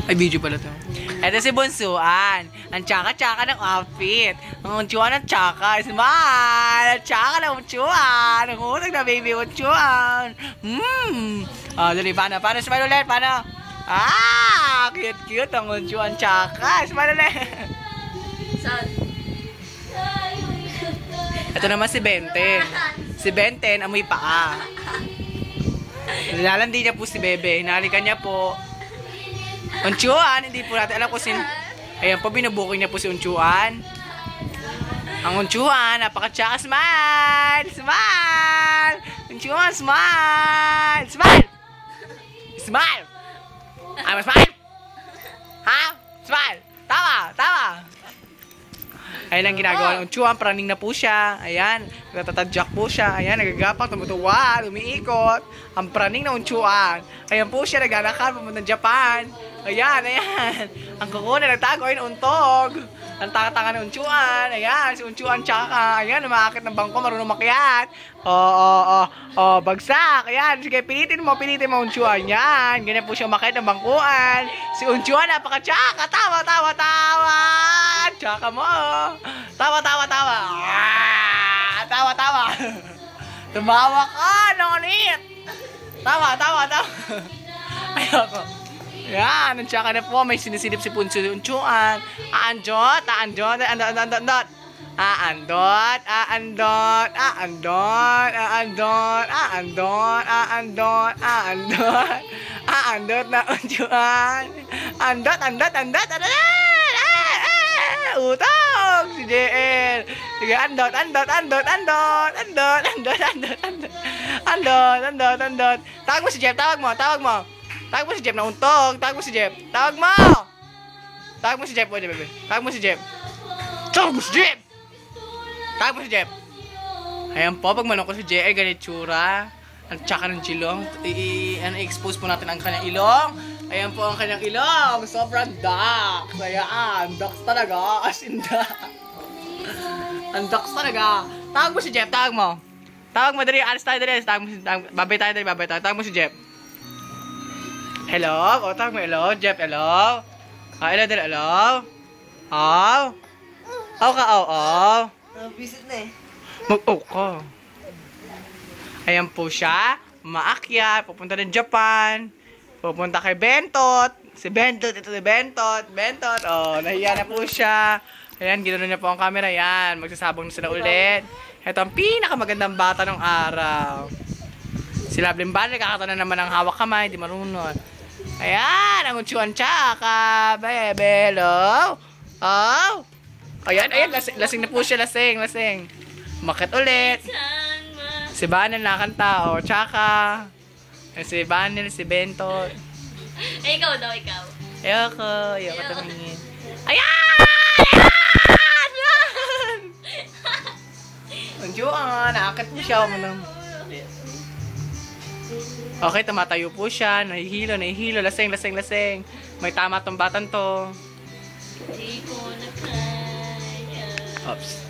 Ay, video pala to. Ito si Bunsuan. Ang tsaka-tsaka ng outfit. Ang unchuan ng tsaka. Smile! Ang tsaka ng unchuan. Ang utang na baby unchuan. Dali, paano? Paano? Smile ulit. Paano? Cute-cute ang unchuan tsaka. Smile ulit. Saan? Ito naman si Benten. Si Benten, amoy paa. Nilalandi niya po si Bebe. Hinalikan niya po. Unchuan, hindi po natin alam kung ayan po, binubuking niya po si Unchuan. Ang Unchuan, napaka-tsaka. Smile! Smile! Unchuan, smile! Smile! Smile! Ay, smile! Ha? Smile! Tawa! Tawa! Ayan ang ginagawa ng Unchuan. Praning na po siya. Ayan. Natatadyak po siya. Ayan. Nagagapak. Tumutuwa. Umiikot. Ang praning ng Unchuan. Ayan po siya. Naglalakad. Pumunta ng Japan. Ayan. Ayan. Ang kukunan. Nagtago. Ayan. Untog. Ang taka-taka ng Unchuan. Ayan. Si Unchuan tsaka. Ayan. Umakakit ng bangko. Marunong makiat. Bagsak. Ayan. Sige. Pilitin mo. Pilitin mo Unchuan. Yan. Ganyan po siya umakit ng bangkuan. Si Unchuan. Napaka-tsaka. Tawa. Tawa. Tawa. Tsaka mo. Tawa, tawa, tawa. Tawa, tawa. Tumawa ka, nonit. Tawa, tawa, tawa. Ayoko. Yan, ang tsaka na po. May sinisilip si Punso Unchuan. Aandot, aandot, aandot, aandot. Aandot, aandot, aandot, aandot, aandot, aandot, aandot. Aandot na Unchuan. Andot, andot, andot, andot. Utang si JL. Sige, andot, andot, andot, andot, andot, andot, andot, andot, andot, andot, andot. Tawag mo si Jeff, tawag mo, tawag mo. Tawag mo si Jeff na untog. Tawag mo si Jeff. Tawag mo. Tawag mo si Jeff, bebe. Tawag mo si Jeff. Tawag mo si Jeff. Tawag mo si Jeff. Ayan po, pag manong ko si JL, ganit tsura. Ang tsaka ng chilong. I-expose po natin ang kanyang ilong. Ayan po ang kanyang ilong. Sobrang ducks. Ayan. Ducks talaga. As in ducks. Ang ducks talaga. Tawag mo si Jeff. Tawag mo. Tawag mo. Dali. Alis tayo. Dali. Babay tayo. Dali. Babay tayo. Tawag mo si Jeff. Hello? O, tawag mo. Hello? Jeff, hello? Hello. Dali. Hello? Aw? Aw ka. Aw. Visit na eh. Mag-aw ka. Ayan po siya. Maakyat. Pupunta ng Japan. Pupunta kay Bentot. Si Bentot, ito si Bentot. Bentot, nahiya na po siya. Ayan, ginanon niya po ang camera. Ayan, magsasabong na sila ulit. Ito ang pinakamagandang bata ng araw. Si Lovely Bale, kakata na naman ang hawak kamay. Di marunod. Ayan, ang Unchuan tsaka. Bebe, hello? Oh. Ayan, ayan, lasing na po siya, lasing. Makit ulit. Si Banel nakanta, tsaka. Si Banel, si Bentot. Ikaw daw, ikaw. Ayoko tumingin. Ayan! Unchuan, nakakit mo siya. Okay, tumatayo po siya. Nahihilo, lasing. May tama tong batang to. Di ko na kaya. Oops.